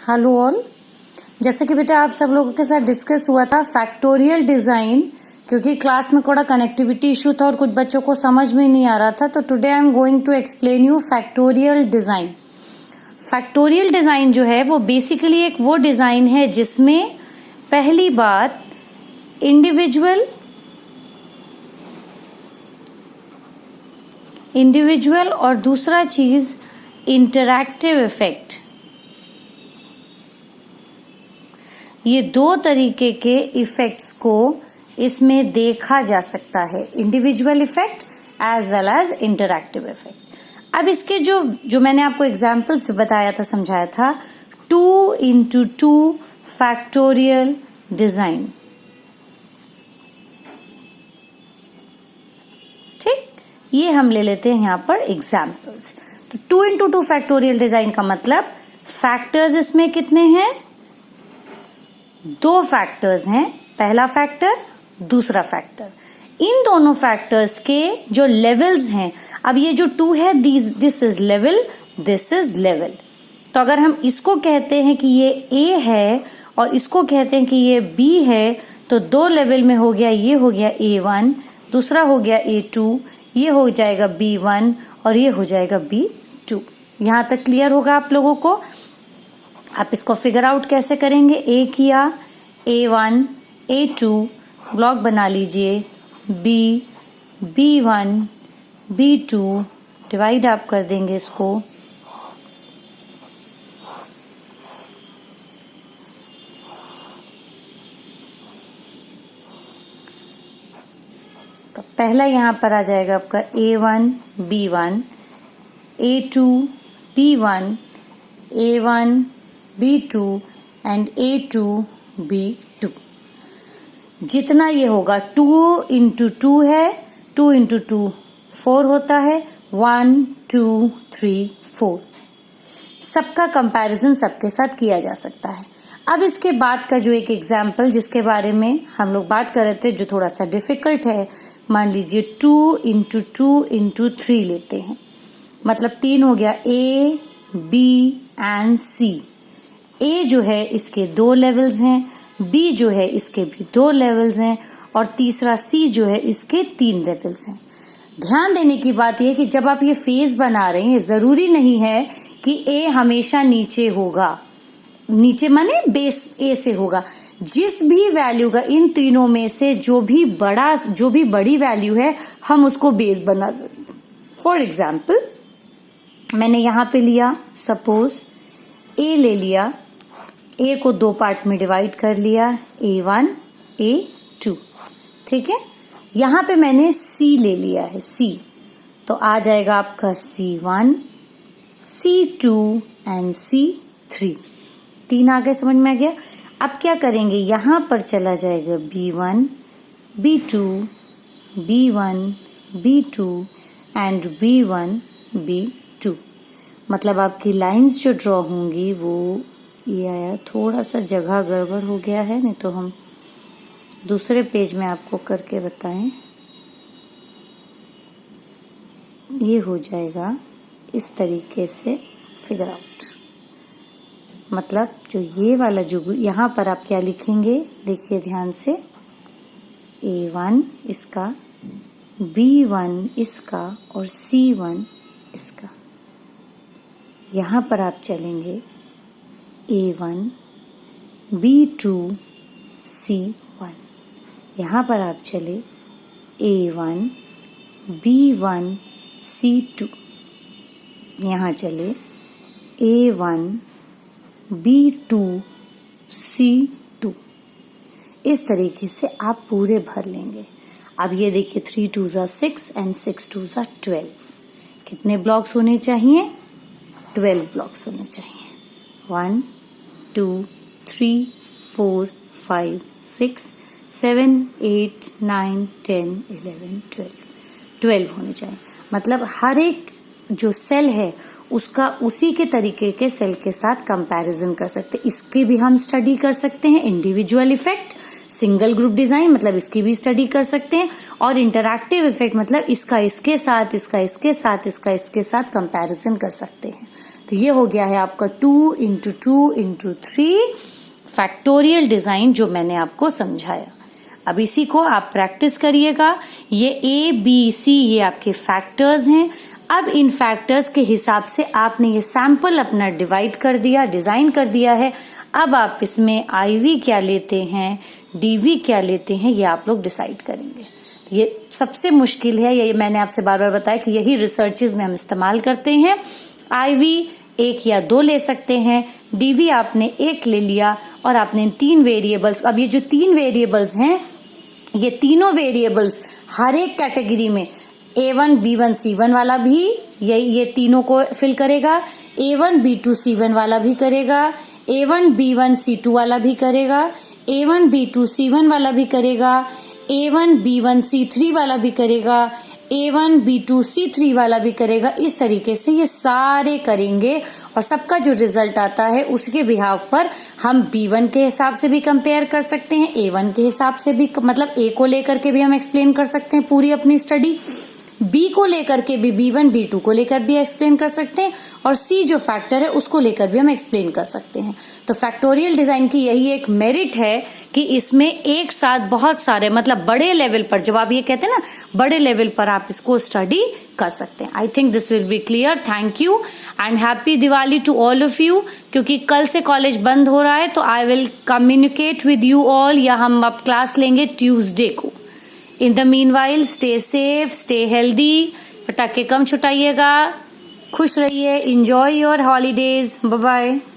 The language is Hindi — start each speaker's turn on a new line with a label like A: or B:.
A: Hello all. जैसे कि बेटा आप सब लोगों के साथ डिस्कस हुआ था फैक्टोरियल डिजाइन, क्योंकि क्लास में थोड़ा कनेक्टिविटी इशू था और कुछ बच्चों को समझ में नहीं आ रहा था, तो today I am going to explain you factorial design. Factorial design जो है वो बेसिकली एक वो डिजाइन है जिसमें पहली बात इंडिविजुअल और दूसरा चीज इंटरैक्टिव इफेक्ट, ये दो तरीके के इफेक्ट्स को इसमें देखा जा सकता है, individual effect as well as interactive effect. अब इसके जो मैंने आपको एग्जाम्पल्स बताया था, समझाया था, 2x2 फैक्टोरियल डिजाइन। ठीक, ये हम ले लेते हैं यहां पर एग्जाम्पल्स। तो 2x2 फैक्टोरियल डिजाइन का मतलब फैक्टर्स इसमें कितने हैं? दो फैक्टर्स हैं, पहला फैक्टर दूसरा फैक्टर। इन दोनों फैक्टर्स के जो लेवल्स हैं, अब ये जो 2 है this is level, this is level. तो अगर हम इसको कहते हैं कि ये A है और इसको कहते हैं कि ये B है, तो दो लेवल में हो गया, ये हो गया A1, दूसरा हो गया A2, ये हो जाएगा B1 और ये हो जाएगा B2। यहां तक क्लियर होगा आप लोगों को? आप इसको फिगर आउट कैसे करेंगे? A किया, A1, A2, ब्लॉक बना लीजिए, B1, B2, डिवाइड आप कर देंगे इसको, तो पहला यहां पर आ जाएगा आपका A1, B1, A2, B1, A1, B2 and A2, B2। जितना ये होगा 2x2 है, 2x2 4 होता है, 1 2 3 4। सबका कंपैरिजन सबके साथ किया जा सकता है। अब इसके बाद का जो एक एग्जाम्पल जिसके बारे में हम लोग बात कर रहे थे, जो थोड़ा सा डिफिकल्ट है, मान लीजिए 2x2x3 लेते हैं, मतलब 3 हो गया A, B and C। A जो है इसके 2 लेवल्स हैं, B जो है इसके भी 2 लेवल्स हैं और तीसरा C जो है इसके 3 लेवल्स हैं। ध्यान देने की बात यह कि जब आप ये फेज बना रहे हैं, जरूरी नहीं है कि A हमेशा नीचे होगा, नीचे माने बेस A से होगा। जिस भी वैल्यू का इन तीनों में से जो भी बड़ी वैल्यू है, हम उसको बेस बना सकते। फॉर एग्जाम्पल मैंने यहां पे लिया, सपोज A ले लिया, A को 2 पार्ट में डिवाइड कर लिया, A1, A2, ठीक है। यहां पे मैंने C ले लिया है, C, तो आ जाएगा आपका C1, C2 एंड C3। 3 आगे समझ में आ गया। अब क्या करेंगे, यहां पर चला जाएगा B1, B2, B1, B2 and B1, B2। मतलब आपकी लाइंस जो ड्रॉ होंगी वो ये आया, थोड़ा सा जगह गड़बड़ हो गया है, नहीं तो हम दूसरे पेज में आपको करके बताएं। ये हो जाएगा इस तरीके से फिगर आउट। मतलब जो ये वाला जो यहां पर आप क्या लिखेंगे, देखिए ध्यान से, A1 इसका, B1 इसका और C1 इसका। यहां पर आप चलेंगे A1, B2, C1। यहां पर आप चले A1, B1, C2। यहां चले A1, B2, C2। इस तरीके से आप पूरे भर लेंगे। अब ये देखिए 3 2 6 एंड 6 2 12। कितने ब्लॉक्स होने चाहिए? 12 ब्लॉक्स होने चाहिए। 1 2 3 4 5 6 7 8 9 10 11 12 होने चाहिए। मतलब हर एक जो सेल है उसका उसी के तरीके के सेल के साथ कंपैरिजन कर सकते हैं। इसकी भी हम स्टडी कर सकते हैं, individual effect, single group design, मतलब इसकी भी स्टडी कर सकते हैं, और इंटरैक्टिव इफेक्ट मतलब इसका इसके साथ, इसका इसके साथ, इसका इसके साथ कंपैरिजन कर सकते हैं। तो ये हो गया है आपका 2 × 2 × 3 फैक्टोरियल डिजाइन जो मैंने आपको समझाया। अब इसी को आप प्रैक्टिस करिएगा। ये ABC ये आपके फैक्टर्स हैं। अब इन फैक्टर्स के हिसाब से आपने ये सैंपल अपना डिवाइड कर दिया, डिजाइन कर दिया है। अब आप इसमें IV क्या लेते हैं, DV क्या लेते हैं, ये आप लोग डिसाइड करेंगे। ये सबसे मुश्किल है, ये मैंने आपसे बार बार बताया कि यही रिसर्चेज में हम इस्तेमाल करते हैं। IV 1 या 2 ले सकते हैं, DV आपने 1 ले लिया और आपने 3 वेरिएबल्स। अब ये जो 3 वेरिएबल्स हैं, ये तीनों वेरिएबल्स हर एक कैटेगरी में A1 B1 C1 वाला भी ये तीनों को फिल करेगा, A1 B2 C1 वाला भी करेगा, A1 B1 C2 वाला भी करेगा, A1 B2 C1 वाला भी करेगा, A1 B1 C3 वाला भी करेगा, A1 B2 C3 वाला भी करेगा। इस तरीके से ये सारे करेंगे और सबका जो रिजल्ट आता है उसके बिहाफ पर हम B1 के हिसाब से भी कंपेयर कर सकते हैं, A1 के हिसाब से भी, मतलब A को लेकर के भी हम एक्सप्लेन कर सकते हैं पूरी अपनी स्टडी, B को लेकर के भी, B1 B2 को लेकर भी एक्सप्लेन कर सकते हैं और C जो फैक्टर है उसको लेकर भी हम एक्सप्लेन कर सकते हैं। तो फैक्टोरियल डिजाइन की यही एक मेरिट है कि इसमें एक साथ बहुत सारे, मतलब बड़े लेवल पर, जब आप ये कहते हैं ना बड़े लेवल पर, आप इसको स्टडी कर सकते हैं। I think this will be clear. Thank you and happy Diwali to all of you. क्योंकि कल से कॉलेज बंद हो रहा है तो I will communicate with you all, या हम अब क्लास लेंगे ट्यूसडे को। In the meanwhile, stay safe, stay healthy, पटाखे कम छुटाइएगा, खुश रहिए, enjoy your holidays, bye bye।